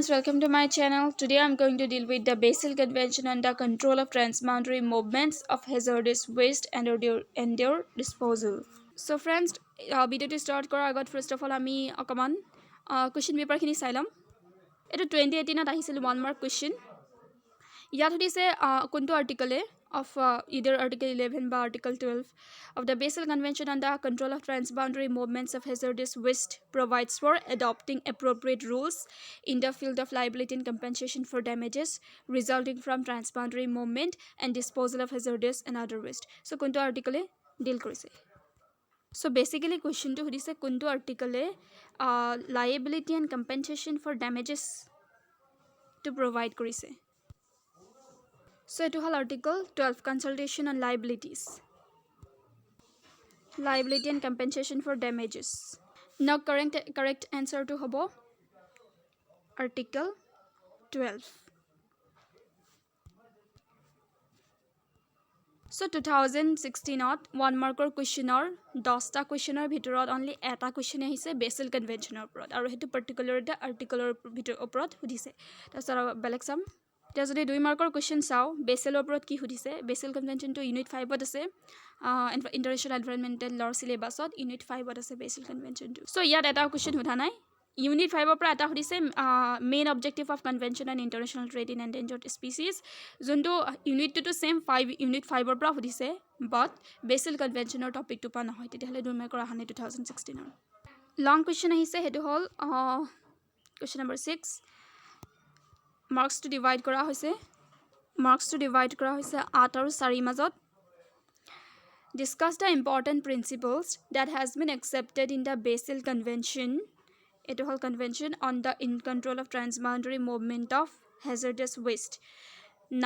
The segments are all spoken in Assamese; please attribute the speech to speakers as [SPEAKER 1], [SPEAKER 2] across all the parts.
[SPEAKER 1] friends, welcome to my channel. Today I'm going to deal with the Basel Convention on the control of transboundary movements of hazardous waste and their disposal. So friends, video to start কৰাৰ আগত first of all আমি অকমান question paper খিনি চাই লম। এটা 2018 ত আহিছিল 1 mark question। ইয়াত দিছে কোনটো article of either article 11 বা article 12 of the Basel Convention on the control of transboundary movements of hazardous waste provides for adopting appropriate rules in the field of liability and compensation for damages resulting from transboundary movement and disposal of hazardous and other waste. So কোনটো article deal কৰিছে? So basically question to hodise kuntu article liability and compensation for damages to provide korise. So it hol article 12 consultation on liabilities. Liability and compensation for damages. Now correct answer to hobo article 12. So 2016 ot 1 marker questioner 10 ta questioner bhitorot only eta question ahise Basel Convention oprot aru hetu particular the article bhitor oprot hudise tasar belek sam ta jodi 2 marker question sao Basel oprot ki hudise Basel Convention to unit 5 ot ase international environmental law syllabus ot unit 5 ot ase Basel Convention to so yat eta question hudha nai Unit 5 opera eta hodise main objective of convention on international trade in endangered species junto unit to same 5 unit 5 opera hodise but Basel Convention or topic to pa nahoy tete hale dumai kora hane 2016 or long question ahise hetu hol question number 6 marks to divide kora hoise 8 aru 4 majot discuss the important principles that has been accepted in the Basel Convention. It whole convention on the in control of transboundary movement of hazardous waste.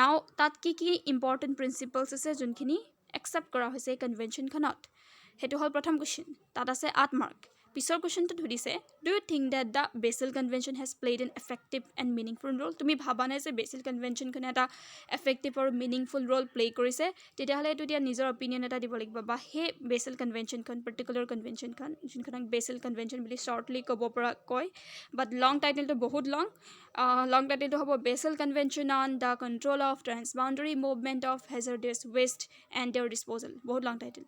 [SPEAKER 1] Now tat ki important principles ase junkhini accept kora hoise convention khanot hetu hol prothom question tat ase 8 mark pisor question to dhudise do you think that the Basel Convention has played an effective and meaningful role tumi bhaba na je Basel Convention khone eta effective or meaningful role play korise tete hale etu dia nijor opinion eta dibo lagba ba he Basel Convention khon particular convention khon jinkhon Basel Convention bili shortly kobo pora koy but long title to bahut long title to hobo Basel Convention on the control of transboundary movement of hazardous waste and their disposal bahut long title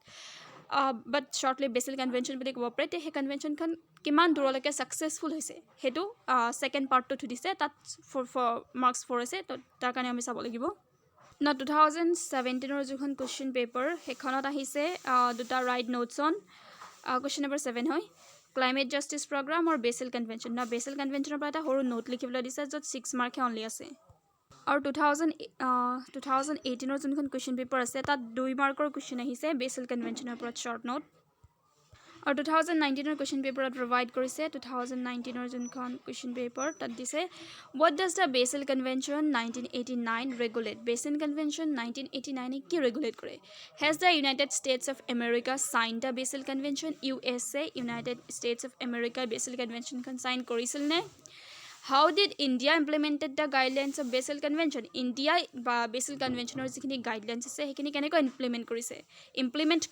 [SPEAKER 1] but shortly Basel Convention bili cooperate he convention khan kiman duroleke successful hoise hetu second part to dise tat for marks for ase to tar kane ami sabo lagibo na 2017 or jokhon question paper hekhonot ahise duta write notes on question number 7 hoy climate justice program or Basel Convention na Basel Convention or eta horu note likhibla dise jot 6 mark only ase और 2018 or जोनखन क्वेश्चन पेपर আছে তাত 2 মাৰ্কৰ क्वेश्चन আহিছে Basel Convention ওপৰত short note और 2019 or क्वेश्चन पेपर प्रोवाइड কৰিছে 2019 or जोनखन क्वेश्चन पेपर তাত দিছে what does the Basel Convention 1989 regulate Basel Convention 1989 কি regulate কৰে has the United States of America signed the Basel Convention USA United States of America Basel Convention kan sign কৰিছিল নে How did India implemented the guidelines of Basel Convention? India Basel Convention or jikhini guidelines ase hekini keneko implement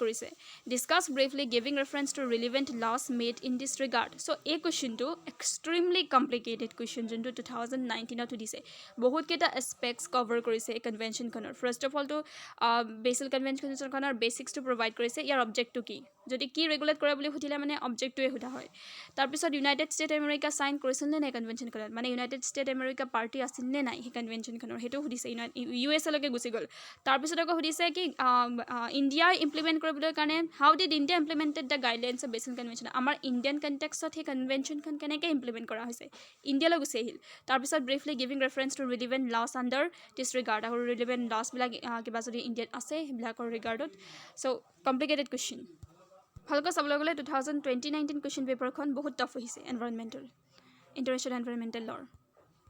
[SPEAKER 1] korise. Discuss briefly giving reference to relevant laws made in this regard. So a question to extremely complicated question junto 2019 to dise. Bahut keta aspects cover korise a convention konor. First of all to Basel Convention konor basics to provide korise your object to ki. Jodi ki regulate kora boli hutile mane object to e huda hoy. Tar pisot United States America sign korisel ne convention মানে ইউনাইটেড ষ্টেট আমেৰিকা পাৰ্টি আছিল নে নাই হি কনভেনচন খনৰ হেতু হুদিছে ইউএছ লকে গুছি গল তাৰ পিছত আকৌ হুদিছে কি ইন্ডিয়া ইমপ্লিমেন্ট কৰিবলৈ কাৰণে how did India implemented the guidelines of Basel convention আমাৰ ইন্ডিয়ান কনটেক্সটত হি কনভেনচন খন কেনেকৈ ইমপ্লিমেন্ট কৰা হৈছে ইন্ডিয়া লৈ গুছি আহিল তাৰ পিছত briefly giving reference to relevant laws under this regard আৰু ৰিলেভেন্ট লস বিলাক কিবা যদি ইন্ডিয়াত আছে হেবিলাকৰ ৰিগাৰ্ডত সো কমপ্লিকেটেড কোৱেশ্চন ভালকৈ চাবলৈ গ'লে 2019 কোৱেশ্চন পেপাৰখন বহুত টাফ হৈছে international environmental law.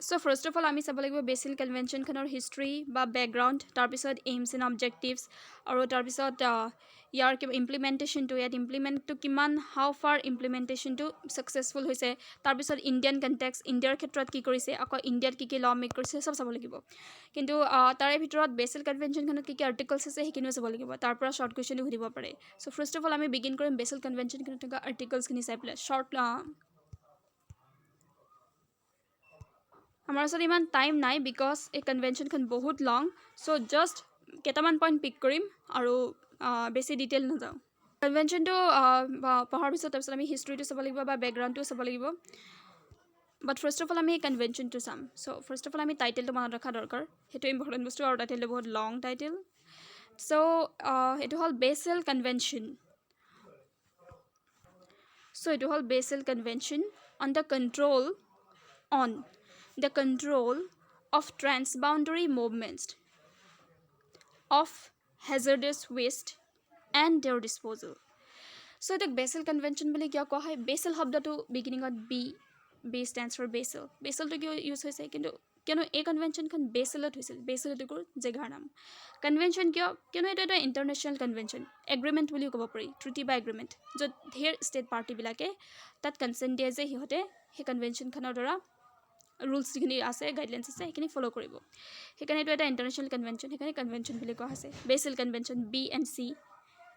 [SPEAKER 1] So first of all আমি চাব লাগিব Basel Convention খনৰ history বা background তাৰ পিছত aims and objectives আৰু তাৰ পিছত ইয়াৰ implementation to ইয়াত implement to কিমান how far implementation to successful হৈছে তাৰ পিছত Indian context Indiaৰ ক্ষেত্ৰত কি কৰিছে আকৌ ইণ্ডিয়াত কি law make কৰিছে সব চাব লাগিব কিন্তু তাৰে ভিতৰত Basel Convention খনত কি articles আছে হেকিনো চাব লাগিব তাৰ পৰা short question সুধিব পাৰে so first of all আমি begin কৰিম Basel Convention খনত থকা articles খিনি চাই পেলাই short আমাৰ ওচৰত ইমান টাইম নাই বিকজ এই কনভেনশ্যনখন বহুত লং চ' জাষ্ট কেইটামান পইণ্ট পিক কৰিম আৰু বেছি ডিটেইল নাযাওঁ কনভেনশ্যনটো পঢ়াৰ পিছত তাৰপিছত আমি হিষ্ট্ৰীটো চাব লাগিব বা বেকগ্ৰাউণ্ডটো চাব লাগিব বাট ফাৰ্ষ্ট অফ অল আমি কনভেনশ্যনটো চাম চ' ফাৰ্ষ্ট অফ অল আমি টাইটেলটো মনত ৰখা দৰকাৰ সেইটো ইম্পৰ্টেণ্ট বস্তু আৰু টাইটেলটো বহুত লং টাইটেল চ' এইটো হ'ল বেচেল কনভেনশ্যন চ' এইটো হ'ল Basel convention on the control of transboundary movements of hazardous waste and their disposal. So the Basel Convention বুলি কিয় কোৱা হয় বেচেল শব্দটো বিগিনিঙত বি stands for Basel বেচেলটো কিয় ইউজ হৈছে কিন্তু কিয়নো এই কনভেনশ্যনখন বেচেলত হৈছিল বেচেল এইটো জেগাৰ নাম কনভেনশ্যন কিয়নো এইটো এটা ইণ্টাৰনেশ্যনেল কনভেনশ্যন এগ্ৰিমেণ্ট বুলিও ক'ব পাৰি ট্ৰিটি বা এগ্ৰিমেণ্ট য'ত ধেৰ ষ্টেট পাৰ্টিবিলাকে তাত কনচেণ্ট দিয়ে যে সিহঁতে সেই কনভেনশ্যনখনৰ দ্বাৰা ৰুলছ যিখিনি আছে গাইডলাইনছ আছে সেইখিনি ফ'ল' কৰিব সেইকাৰণে এইটো এটা ইণ্টাৰনেশ্যনেল কনভেনশ্যন সেইকাৰণে কনভেনশ্যন বুলি কোৱা হৈছে Basel convention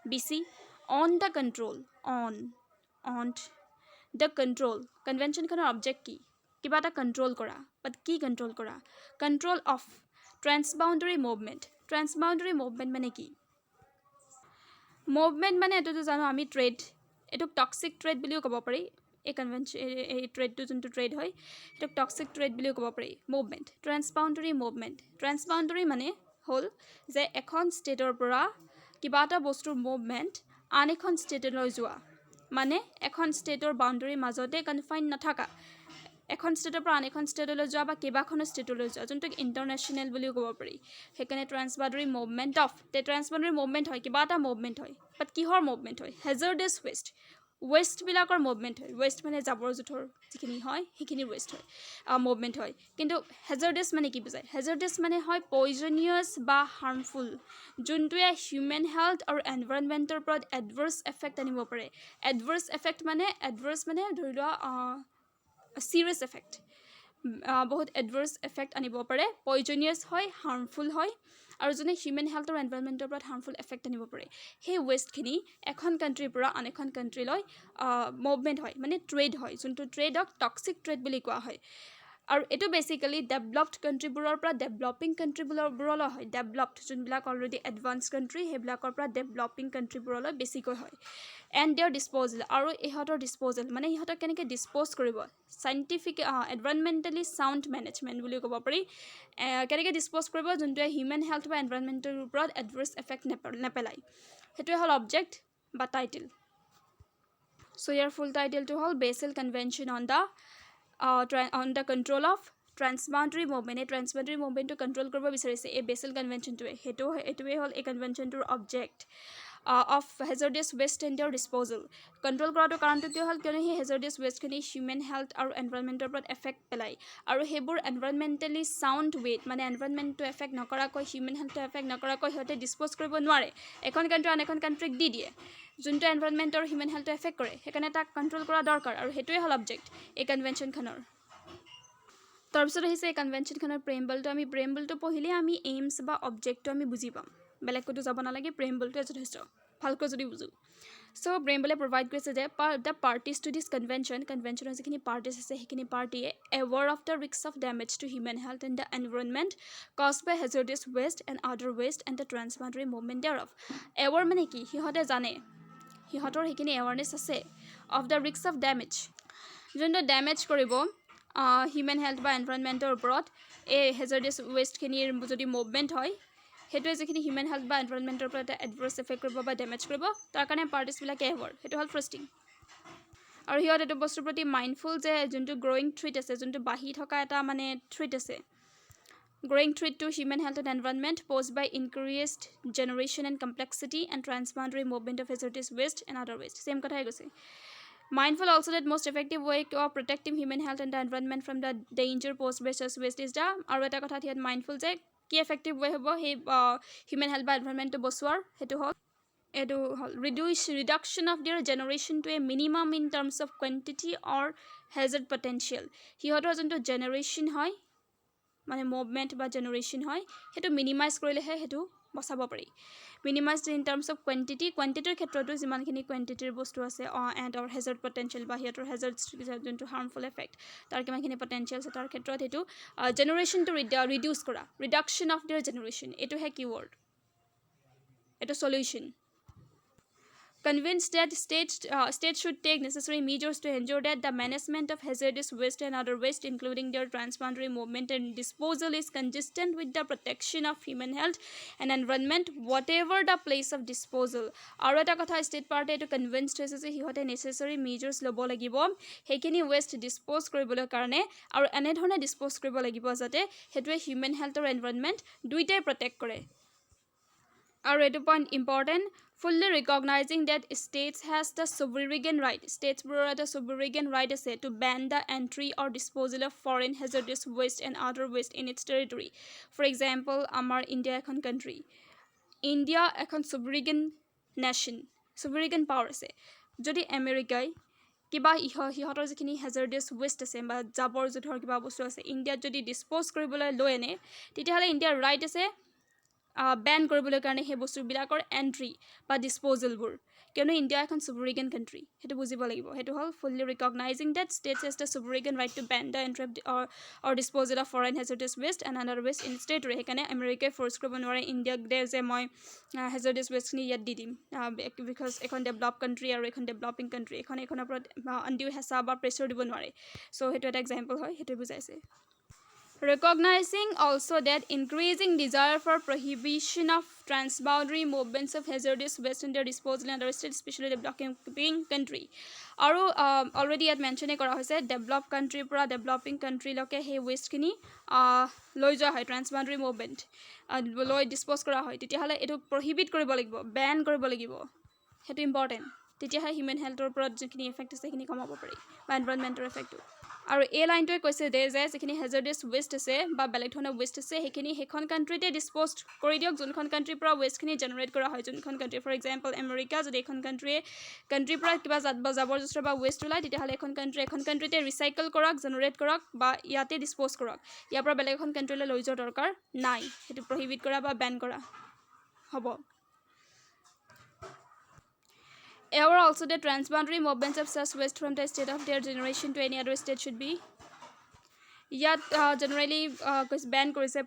[SPEAKER 1] BC on the control কনভেনশ্যনখনৰ অবজেক্ট কি কিবা এটা কণ্ট্ৰল কৰা বাট কি কণ্ট্ৰল কৰা কণ্ট্ৰল অফ ট্ৰেন্সবাউণ্ডাৰী মুভমেণ্ট মানে কি মুভমেণ্ট মানে এইটোতো জানো আমি ট্ৰেড এইটোক টক্সিক ট্ৰেড বুলিও ক'ব পাৰি এই কনভেনশ্যন এই ট্ৰেডটো যোনটো ট্ৰেড হয় সেইটোক টক্সিক ট্ৰেড বুলিও ক'ব পাৰি মুভমেণ্ট ট্ৰেন্সবাউণ্ডাৰী মানে হ'ল যে এখন ষ্টেটৰ পৰা কিবা এটা বস্তুৰ মুভমেণ্ট আন এখন ষ্টেটলৈ যোৱা মানে এখন ষ্টেটৰ বাউণ্ডাৰীৰ মাজতে কনফাইন নাথাকা এখন ষ্টেটৰ পৰা আন এখন ষ্টেটলৈ যোৱা বা কেইবাখনো ষ্টেটলৈ যোৱা যোনটোক ইণ্টাৰনেশ্যনেল বুলিও ক'ব পাৰি সেইকাৰণে ট্ৰেন্সবাউণ্ডাৰী মুভমেণ্ট হয় কিবা এটা মুভমেণ্ট হয় বাট কিহৰ মুভমেণ্ট হয় হেজাৰ্ডাছ ৱেষ্টবিলাকৰ মুভমেণ্ট হয় ৱেষ্ট মানে জাবৰ জোঁথৰ যিখিনি হয় সেইখিনি ৱেষ্ট হয় মুভমেণ্ট হয় কিন্তু হেজাৰ্ডাছ মানে কি বুজায় হেজাৰ্ডাছ মানে হয় পয়জনিয়াছ বা হাৰ্মফুল যোনটোৱে হিউমেন হেল্থ আৰু এনভাইৰনমেণ্টৰ ওপৰত এডভাৰ্ছ এফেক্ট আনিব পাৰে এডভাৰ্ছ মানে ধৰি লোৱা চিৰিয়াছ এফেক্ট বহুত এডভাৰ্ছ এফেক্ট আনিব পাৰে পয়জনিয়াছ হয় হাৰ্মফুল হয় আৰু যোনে হিউমেন হেল্থ আৰু এনভাইৰনমেণ্টৰ ওপৰত হাৰ্মফুল এফেক্ট আনিব পাৰে সেই ৱেষ্টখিনি এখন কাণ্ট্ৰিৰ পৰা আন এখন কাণ্ট্ৰিলৈ মুভমেণ্ট হয় মানে ট্ৰেড হয় যোনটো ট্ৰেডক টক্সিক ট্ৰেড বুলি কোৱা হয় আৰু এইটো বেচিকেলি ডেভেলপড কাণ্ট্ৰিবোৰৰ পৰা ডেভেলপিং কাণ্ট্ৰিবোৰলৈ হয় ডেভেলপড যোনবিলাক অলৰেডি এডভান্স কাণ্ট্ৰি সেইবিলাকৰ পৰা ডেভেলপিং কাণ্ট্ৰিবোৰলৈ বেছিকৈ হয় এণ্ড দেয়াৰ ডিছপ'জেল আৰু ইহঁতৰ ডিছপ'জেল মানে ইহঁতক কেনেকৈ ডিছপ'জ কৰিব চাইণ্টিফিক এনভাইৰনমেণ্টেলি চাউণ্ড মেনেজমেণ্ট বুলি ক'ব পাৰি কেনেকৈ ডিছপ'জ কৰিব যোনটোৱে হিউমেন হেল্থ বা এনভাইৰনমেণ্টৰ ওপৰত এডভাৰ্ছ এফেক্ট নেপেলায় সেইটোৱে হ'ল অবজেক্ট বা টাইটেল চ' ইয়াৰ ফুল টাইটেলটো হ'ল Basel convention on the control of transboundary movement এই ট্ৰেন্সবাউণ্ডাৰী মুভমেণ্টটো কণ্ট্ৰল কৰিব বিচাৰিছে এই বেচেল কনভেনশ্যনটোৱে এইটোৱে হ'ল এই কনভেনশ্যনটোৰ object of hazardous waste and their disposal control কৰাটো কাৰণটো কিয় হ'ল কিয়নো সেই হেজাৰ্ডাছ ৱেষ্টখিনি হিউমেন হেল্থ আৰু এনভাইৰনমেণ্টৰ ওপৰত এফেক্ট পেলায় আৰু সেইবোৰ এনভাইৰনমেণ্টেলি চাউণ্ড ৱেত মানে এনভাইৰনমেণ্টটো এফেক্ট নকৰাকৈ হিউমেন হেল্থটো এফেক্ট নকৰাকৈ সিহঁতে ডিছপ'জ কৰিব নোৱাৰে এখন কাণ্ট্ৰি আন এখন কাণ্ট্ৰিক দি দিয়ে যোনটো এনভাইৰনমেণ্টৰ হিউমেন হেল্থটো এফেক্ট কৰে সেইকাৰণে তাক কণ্ট্ৰল কৰা দৰকাৰ আৰু সেইটোৱে হ'ল অবজেক্ট এই কনভেনশ্যনখনৰ তাৰপিছত আহিছে এই কনভেনশ্যনখনৰ প্ৰেম্বলটো পঢ়িলে আমি এইমছ বা অবজেক্টটো আমি বুজি পাম বেলেগ ক'তো যাব নালাগে প্ৰেম্বলটোৱে যথেষ্ট ভালকৈ যদি বুজোঁ চ' প্ৰেম্বলে প্ৰভাইড কৰিছে যে দ্য পাৰ্টিজ টু দিছ কনভেনশ্যনৰ যিখিনি পাৰ্টিজ আছে সেইখিনি পাৰ্টিয়ে aware of the risk of damage to human health and the environment caused by hazardous waste and other waste and the transboundary movement thereof aware মানে কি সিহঁতে জানে সিহঁতৰ সেইখিনি এৱাৰনেছ আছে of the risk of damage যোনটো ডেমেজ কৰিব হিউমেন হেল্থ বা এনভাইৰনমেণ্টৰ ওপৰত এই হেজাৰ্ডাছ ৱেষ্টখিনিৰ যদি মুভমেণ্ট হয় সেইটোৱে যিখিনি হিউমেন হেল্থ বা এনভাইৰনমেণ্টৰ ওপৰত এটা এডভাৰ্ছ এফেক্ট কৰিব বা ডেমেজ কৰিব তাৰ কাৰণে পাৰ্টিছবিলাকে এৱাৰ সেইটো হ'ল ফাৰ্ষ্টিং আৰু সিহঁত এইটো বস্তুৰ প্ৰতি মাইণ্ডফুল যে যোনটো গ্ৰ'য়িং থ্ৰীট আছে যোনটো বাঢ়ি থকা এটা মানে থ্ৰীট আছে growing threat to human health and environment posed by increased generation and complexity and transboundary movement of hazardous waste and other waste. Same কথা গৈছে mindful also that most effective way of protecting human health and the environment from the danger posed by such waste is the আৰু এটা কথা হিয়াত mindful যে কি effective way হ'ব সেই human health বা environment টো বচোৱাৰ সেইটো হ'ল reduction of their generation to a minimum in terms of quantity or hazard potential সিহঁতৰ যোনটো generation হয় মানে মুভমেণ্ট বা জেনেৰেশ্যন হয় সেইটো মিনিমাইজ কৰিলেহে সেইটো বচাব পাৰি মিনিমাইজ ইন টাৰ্মছ অফ কোৱান্টিটিৰ ক্ষেত্ৰতো যিমানখিনি কোৱান্টিটিৰ বস্তু আছে এণ্ড অৰ হেজাৰ্ড পটেঞ্চিয়েল বা সিহঁতৰ হেজাৰ্ড যোনটো হাৰ্মফুল এফেক্ট তাৰ কিমানখিনি পটেঞ্চিয়েল আছে তাৰ ক্ষেত্ৰত সেইটো জেনেৰেশ্যনটো ৰিডিউচ কৰা ৰিডাকশ্যন অফ দেয়াৰ জেনেৰেশ্যন এইটোহে কিৱৰ্ড এইটো solution convinced that states should take necessary measures to ensure that the management of hazardous waste and other waste, including their transboundary movement and disposal, is consistent with the protection of human health and environment, whatever the place of disposal. আৰু এটা কথা ষ্টেট পাৰ্টে এইটো কনভিন্সড হৈছে যে সিহঁতে নেচেচাৰী মেজাৰ্ছ ল'ব লাগিব সেইখিনি ৱেষ্ট ডিছপ'জ কৰিবলৈ কাৰণে আৰু এনেধৰণে ডিছপ'জ কৰিব লাগিব যাতে সেইটোৱে হিউমেন হেল্থ আৰু এনভাইৰনমেণ্ট দুইটাই প্ৰটেক্ট কৰে আৰু এইটো point important fully recognizing that states has the sovereign right statesবোৰৰ এটা sovereign right আছে to ban the entry or disposal of foreign hazardous waste and other waste in its territory. For example, আমাৰ ইণ্ডিয়া এখন country ইণ্ডিয়া এখন sovereign nation sovereign power আছে যদি আমেৰিকাই কিবা সিহঁতৰ যিখিনি hazardous waste আছে বা জাবৰ জোথৰ কিবা বস্তু আছে ইণ্ডিয়াত যদি ডিছপ'জ কৰিবলৈ লৈ আনে তেতিয়াহ'লে ইণ্ডিয়াৰ ৰাইট আছে বেন কৰিবলৈ কাৰণে সেই বস্তুবিলাকৰ এণ্ট্ৰি বা ডিছপ'জেলবোৰ কিয়নো ইণ্ডিয়া এখন sovereign country সেইটো বুজিব লাগিব সেইটো হ'ল fully recognizing that states has the sovereign right to ban the entry or disposal of foreign hazardous waste and other waste in its territory সেইকাৰণে আমেৰিকাই ফ'ৰ্চ কৰিব নোৱাৰে ইণ্ডিয়াক দে যে মই hazardous wasteখিনি ইয়াত দি দিম বিকজ এখন ডেভেলপ কাণ্ট্ৰি আৰু এখন ডেভেলপিং কাণ্ট্ৰি এখনৰ ওপৰত আনডিউ হেঁচা বা প্ৰেছাৰ দিব নোৱাৰে চ' সেইটো এটা এক্সাম্পল হয় সেইটোৱে বুজাইছে Recognizing also that increasing desire for prohibition of transboundary movements of hazardous waste and their disposal in other states, especially developing country. আৰু already ইয়াত মেনশ্যনে কৰা হৈছে ডেভেলপ কাণ্ট্ৰিৰ পৰা ডেভেলপিং কাণ্ট্ৰিলৈকে সেই ৱেষ্টখিনি লৈ যোৱা হয় ট্ৰান্সবাউণ্ডাৰী মুভমেণ্ট লৈ ডিছপ'জ কৰা হয় তেতিয়াহ'লে এইটো প্ৰহিবিট কৰিব লাগিব বেন কৰিব লাগিব সেইটো ইম্পৰ্টেণ্ট তেতিয়াহে হিউমেন হেল্থৰ ওপৰত যিখিনি এফেক্ট আছে সেইখিনি কমাব পাৰি বা এনভাইৰনমেণ্টৰ এফেক্টটো আৰু এই লাইনটোৱে কৈছে যে যিখিনি হেজাৰ্ডাছ ৱেষ্ট আছে বা বেলেগ ধৰণৰ ৱেষ্ট আছে সেইখিনি সেইখন কাণ্ট্ৰিতে ডিছপ'জ কৰি দিয়ক যোনখন কাণ্ট্ৰিৰ পৰা ৱেষ্টখিনি জেনেৰেট কৰা হয় যোনখন কাণ্ট্ৰি ফৰ এক্সাম্পল আমেৰিকা যদি এখন কাণ্ট্ৰিৰ পৰা কিবা জাবৰ জোঁথৰ বা ৱেষ্ট ওলায় তেতিয়াহ'লে এখন কাণ্ট্ৰিতে ৰিচাইকেল কৰক জেনেৰেট কৰক বা ইয়াতে ডিছপ'জ কৰক ইয়াৰ পৰা বেলেগ এখন কাণ্ট্ৰিলৈ লৈ যোৱাৰ দৰকাৰ নাই সেইটো প্ৰহিবিট কৰা বা বেন কৰা হ'ব Ever also the transboundary movements of such waste from the state of their generation to any other state should be ইয়াত জেনেৰেলি বেন কৰিছে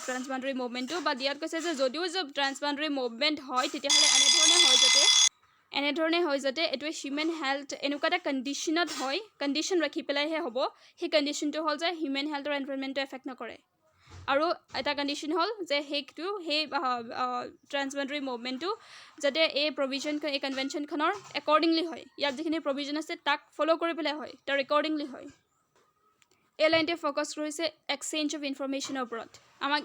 [SPEAKER 1] ট্ৰান্সবাউণ্ডাৰী মুভমেণ্টটো বা ইয়াত কৈছে যে যদিও ট্ৰান্সবাউণ্ডাৰী মুভমেণ্ট হয় তেতিয়াহ'লে এনেধৰণে হয় যাতে এইটোৱে হিউমেন হেল্থ এনেকুৱা এটা কণ্ডিশ্যনত হয় কণ্ডিশ্যন ৰাখি পেলাইহে হ'ব সেই কণ্ডিশ্যনটো হ'ল যে হিউমেন হেল্থ আৰু এনভাইৰনমেণ্টটো এফেক্ট নকৰে আৰু এটা কণ্ডিশ্যন হ'ল যে সেই ট্ৰান্সবাউণ্ডাৰী মুভমেণ্টটো যাতে এই কনভেনশ্যনখনৰ একৰ্ডিংলি হয় ইয়াত যিখিনি প্ৰভিজন আছে তাক ফ'ল' কৰি পেলাই হয় তাৰ একৰ্ডিংলি হয় এই লাইনটোৱে ফ'কাছ কৰিছে এক্সচেঞ্জ অফ ইনফৰ্মেশ্যনৰ ওপৰত আমাক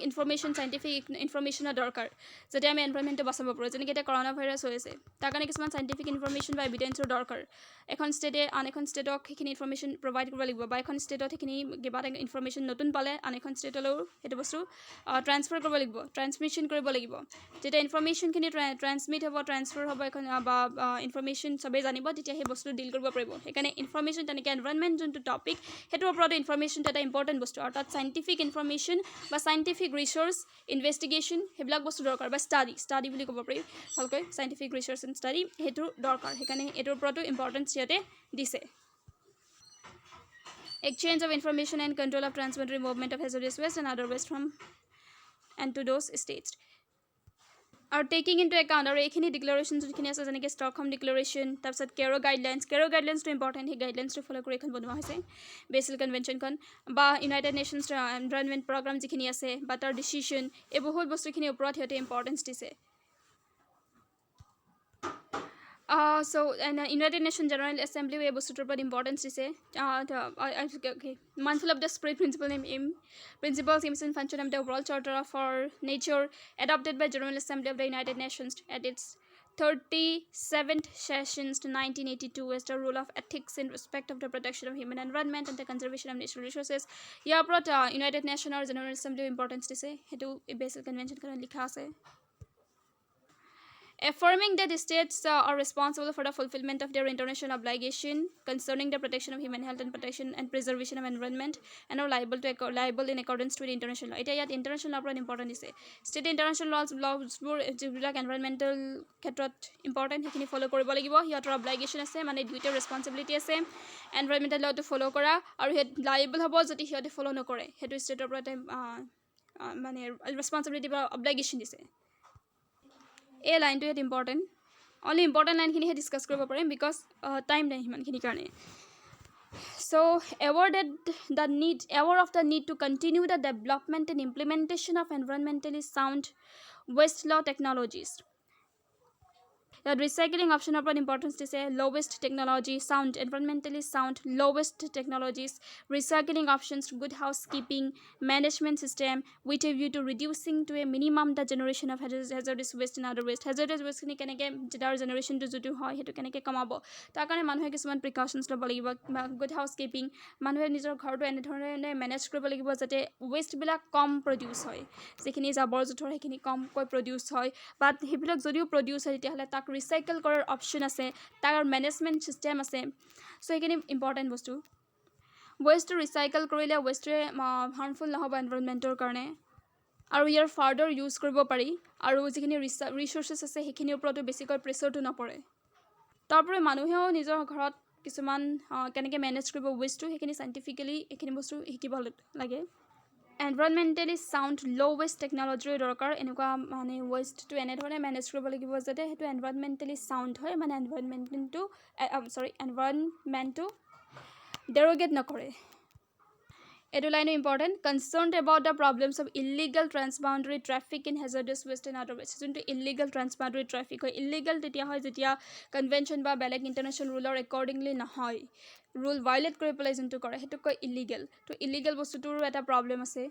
[SPEAKER 1] চাইণ্টিফিক ইনফৰ্মেশ্যনৰ দৰকাৰ যাতে আমি এনভাইৰনমেণ্টটো বচাব পাৰোঁ যেনেকৈ এতিয়া কৰোণা ভাইৰাছ হৈ আছে তাৰ কাৰণে কিছুমান চাইণ্টিফিক ইনফৰ্মেশ্যন বা এভিডেঞ্চৰ দৰকাৰ এখন ষ্টেটে আন এখন ষ্টেটক সেইখিনি ইনফৰ্মেশ্যন প্ৰভাইড কৰিব লাগিব বা এখন ষ্টেটত সেইখিনি কিবা এটা ইনফৰ্মেশ্যন নতুন পালে আন এখন ষ্টেটলৈও সেইটো বস্তু ট্ৰান্সফাৰ কৰিব লাগিব ট্ৰান্সমিশ্যন কৰিব লাগিব যেতিয়া ইনফৰ্মেশ্যনখিনি ট্ৰান্সমিট হ'ব ট্ৰান্সফাৰ হ'ব এখন বা ইনফৰ্মেশ্যন চবেই জানিব তেতিয়া সেই বস্তু ডিল কৰিব পাৰিব সেইকাৰণে ইনফৰ্মেশ্যন তেনেকৈ এনভাইৰনমেণ্ট যোনটো টপিক সেইটোৰ ওপৰত ইনফৰ্মেশ্যনটো এটা ইম্পৰ্টেণ্ট বস্তু আৰু তাত চাইণ্টিফিক ইনফৰ্মেশ্যন বা চাইণ্টিফিক ৰিচাৰ্চ ইনভেষ্টিগেশ্যন সেইবিলাক বস্তু দৰকাৰ বা ষ্টাডি বুলি ক'ব পাৰি ভালকৈ চাইণ্টিফিক ৰিচাৰ্চ এণ্ড ষ্টাডি সেইটো দৰকাৰ সেইকাৰণে এইটোৰ ওপৰতো ইম্পৰ্টেঞ্চ ইয়াতে দিছে Exchange of information and control of transboundary movement of hazardous waste and other waste from and to those states. Are taking into account আৰু এইখিনি ডিক্লাৰেশ্যন যিখিনি আছে যেনেকৈ ষ্টকহোম ডিক্লাৰেশ্যন তাৰপিছত কেৰ' গাইডলাইনছটো ইম্পৰ্টেণ্ট সেই গাইডলাইনছটো ফ'ল' কৰি এখন বনোৱা হৈছে বেচেল কনভেনশ্যনখন বা ইউনাইটেড নেশ্যনছ এনভাইৰনমেণ্ট প্ৰগ্ৰাম যিখিনি আছে বা তাৰ ডিচিশ্যন এই বহুত বস্তুখিনিৰ ওপৰত সিহঁতে ইম্পৰ্টেঞ্চ দিছে So United Nations General Assembly এই বস্তুটোৰ ওপৰত ইম্পৰ্টেঞ্চ দিছে mindful of the spirit principles aims and function of the World Charter for Nature adopted by General Assembly of the United Nations at its 37th sessions to 1982 as the rule of ethics in respect of the protection of human environment and the conservation of natural resources ইয়াৰ ওপৰত United Nations General Assembly importance দিছে সেইটো বেচেল কনভেনশ্যনখনত লিখা আছে affirming that states are responsible for the fulfillment of their international obligation concerning the protection of human health and protection and preservation of environment and are liable in accordance with international law. Eta yat international law important ise state international laws bur jibilak environmental khetrot important hekini follow koribo lagibo hiator obligation ase mane duita responsibility ase environmental law to follow kora aru he liable hobo jodi hiate follow nokore hetu state or mane responsibility ba obligation dise. A line to it important. Only important line kini he discuss koribo parim because time nahi himan kini karone. So aware of the need to continue the development and implementation of environmentally sound waste law technologies. The recycling option of importance to say lowest technology sound environmentally sound lowest technologies recycling options good housekeeping management system with a view to reducing to a minimum the generation of hazardous waste and other waste ni keneke jidar generation to jodu hoy hetu keneke kamabo tar karone manhoe kisuman precautions lobo lagibo good housekeeping manhoe nijor ghor to ene dhorone manage koribo lagibo jate waste bila kom produce hoy jekhini jabor jothor hekhini kom koi produce hoy but hebilak jodiu produce hoy tihale tak recycle কৰাৰ option আছে তাৰ management system আছে so এখিনি important বস্তু waste recycle কৰিলে waste harmful নহব environmentor কাৰণে আৰু ইয়াৰ further use কৰিব পাৰি আৰু যিখিনি resources আছে হেখিনি ওপৰতো বেছিকৈ pressure to নপৰে তাৰপৰে মানুহেও নিজৰ ঘৰত কিছুমান কেনেকে manage কৰিব waste হেখিনি scientifically এখিনি বস্তু শিকিব লাগে environmentally sound low waste technology দৰকাৰ এনেকুৱা মানে waste to এনে ধৰণে manage কৰিব লাগিব যাতে হেতু environmentally sound হয় মানে environment to derogate নকৰে এটো line important concerned about the problems of illegal transboundary traffic in hazardous waste and other waste যোনটো illegal transboundary traffic হয় illegal তেতিয়া হয় যেতিয়া convention বা বেলেগ international rule accordingly নহয় rule violate কৰি পেলাই যোনটো কৰে হেতু কয় illegal তো illegal বস্তুটোৰ এটা problem আছে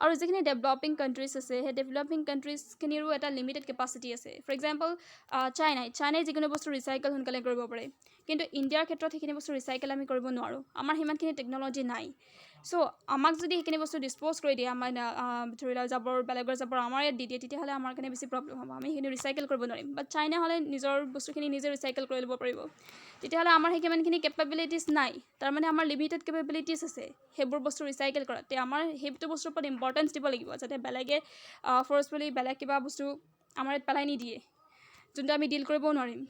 [SPEAKER 1] আৰু যেখিনি developing countries আছে হে developing countries খিনিৰো এটা limited capacity আছে for example China যিকোনো বস্তু recycle সোনকালে কৰিব পাৰে কিন্তু ইণ্ডিয়াৰ ক্ষেত্ৰত হেখিনি বস্তু recycle আমি কৰিব নোৱাৰো আমাৰ হিমানখিনি টেকনলজি নাই সো আমাক যদি হেখিনি বস্তু dispose কৰি দিয়া আমাৰ ধৰিলা জাবৰ বেলেগৰ জাবৰ আমাৰ ইয়াত দি দিয়ে তেতিয়াহলে আমাৰ কাৰণে বেছি প্ৰবলেম হ'ব আমি হেখিনি recycle কৰিব নোৱাৰিম বাট চাইনা হলে নিজৰ বস্তুখিনি নিজে recycle কৰি ল'ব পাৰিব তেতিয়াহলে আমাৰ হেকিমানখিনি capabilities নাই তাৰ মানে আমাৰ limited capabilities আছে হেবোৰ বস্তু recycle কৰা তে আমাৰ হেবটো বস্তুৰ ওপৰত importance দিব লাগিব যাতে বেলেগে forcefully বেলেগ কিবা বস্তু আমাৰ ইয়াত পেলাই নি দিয়ে যোনটো আমি ডিল কৰিব নোৱাৰিম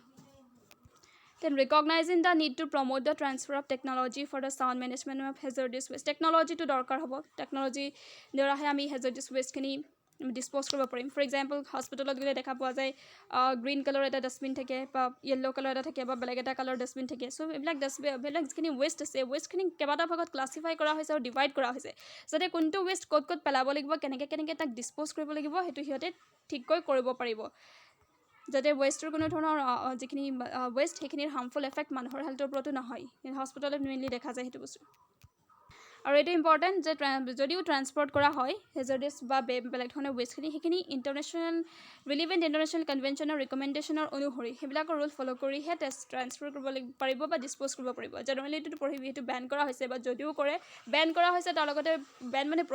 [SPEAKER 1] then recognizing the need to promote the transfer of technology for the sound management of hazardous waste technology to দৰকাৰ হ'ব technology দ্বাৰাহে আমি hazardous waste খিনি dispose কৰিব পাৰিম for example hospitalত গলে দেখা পোৱা যায় green color এটা dustbin থাকে বা yellow color এটা থাকে বা বেলেগ এটা color dustbin থাকে so এইবিলাক খিনি waste আছে waste খিনি কেবাটা ভাগত classify কৰা হৈছে আৰু divide কৰা হৈছে যাতে কোনটো waste ক'ত পেলাব লাগিব কেনেকে তাক dispose কৰিব লাগিব হেতু হিয়তে ঠিককৈ কৰিব পাৰিব যাতে ওয়েস্টৰ কোনো ধৰণৰ যিখিনি ওয়েস্ট হেখিনিৰ হাৰ্মফুল এফেক্ট মানুহৰ হেলথৰ ওপৰতো নহয় হস্পিটালত মেইনলি দেখা যায় হেতু বস্তু আৰু এটা ইম্পৰ্টেন্ট যে যদিও ট্ৰান্সপোৰ্ট কৰা হয় হেজাৰ্ডাছ বা বেলেগ ধৰণৰ ওয়েস্টখিনি হেখিনি ইন্টাৰনেশ্যনেল ৰিলেভেন্ট ইন্টাৰনেশ্যনেল কনভেনচনৰ ৰিকমেন্ডেশনৰ অনুসৰি হেবিলাকৰ ৰুল ফলো কৰি হে ট্ৰান্সফাৰ কৰিব পাৰিব বা ডিসপোজ কৰিব পাৰিব জেনেৰেলি এটো প্ৰহিবিট বেন কৰা হৈছে বা যদিও কৰে বেন কৰা হৈছে তাৰ লগতে বেন মানে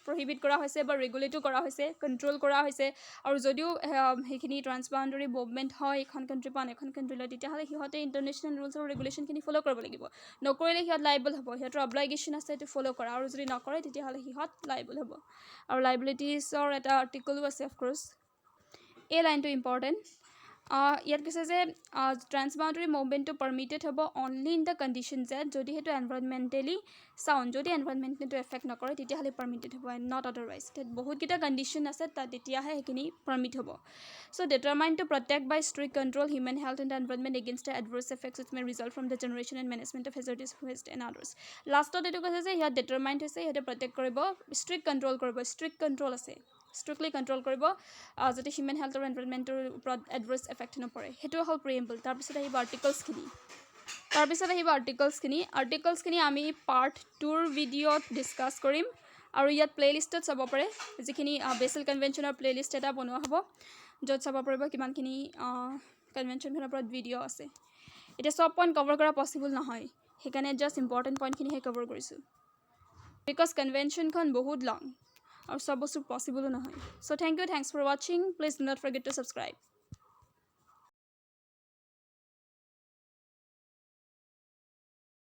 [SPEAKER 1] prohibit কৰা হৈছে বা ৰেগুলেট কৰা হৈছে কন্ট্ৰোল কৰা হৈছে আৰু যদিও হেখিনি ট্ৰান্সবাউন্ডাৰী মুভমেন্ট হয় এখন কান্ট্ৰি পান এখন কান্ট্ৰিলৈ তেতিয়া হলে হিহতে ইন্টাৰনেশ্যনেল ৰুলছ আৰু ৰেগুলেশন খিনি ফলো কৰিব লাগিব নকৰিলে হিহত লাইবল হ'ব হিহতৰ অব্লিগেশন আছে টু ফলো কৰা আৰু যদি নকৰে তেতিয়া হলে হিহত লাইবল হ'ব আৰু লাইবিলিটিছৰ এটা আৰ্টিকলও আছে অফ কোৰ্স এই লাইনটো ইম্পৰ্টেন্ট ইয়াত কৈছে যে ট্ৰান্সবাউন্ডাৰী মুভমেন্টটো পাৰমিটেড হ'ব অনলি ইন দ্য কন্ডিশন যে যদি হেতু এনভায়ৰনমেন্টালি সাউন্ড যদি এনভায়ৰনমেন্টটো এফেক্ট নকৰে তেতিয়া হলে পাৰমিটেড হ'ব এণ্ড নট আদাৰৱাইজ বহুত কিটা কন্ডিশন আছে তাত তেতিয়াহে হেখিনি পাৰমিট হ'ব so determine to protect by strict control human health and environment against the adverse effects which may result from the generation and management of hazardous waste and others লাষ্টত এটো কৈছে যে হিয়া ডিটাৰমাইন্ড হৈছে হেতে প্ৰটেক্ট কৰিব ষ্ট্ৰিক্ট কন্ট্ৰোল কৰিব ষ্ট্ৰিক্ট কন্ট্ৰোল আছে strictly control কৰিব যদি হিউম্যান হেলথ আৰু এনভায়ৰনমেন্টৰ ওপৰত এডভাৰ্স এফেক্ট নপৰে হেতু হল প্ৰিএম্বল তাৰ পিছত আহিব আৰ্টিকলছ খিনি আমি পাৰ্ট 2 ৰ ভিডিঅত ডিসকাস কৰিম আৰু ইয়াত প্লেলিষ্টত চাব পাৰে যিখিনি বেসেল কনভেনচনৰ প্লেলিষ্ট এটা বনোৱা হ'ব যত চাব পাৰিব কিমানখিনি কনভেনচনৰ ওপৰত ভিডিঅ আছে এটা সব পইণ্ট কভাৰ কৰা পসিবল নহয় হেকানে জাস্ট ইম্পৰ্টেন্ট পইণ্ট খিনি হে কভাৰ কৰিছো বিকজ কনভেনচনখন বহুত লং আৰু সব বস্তু পসিবল নহয়। So thank you, thanks for watching. Please do not forget to subscribe.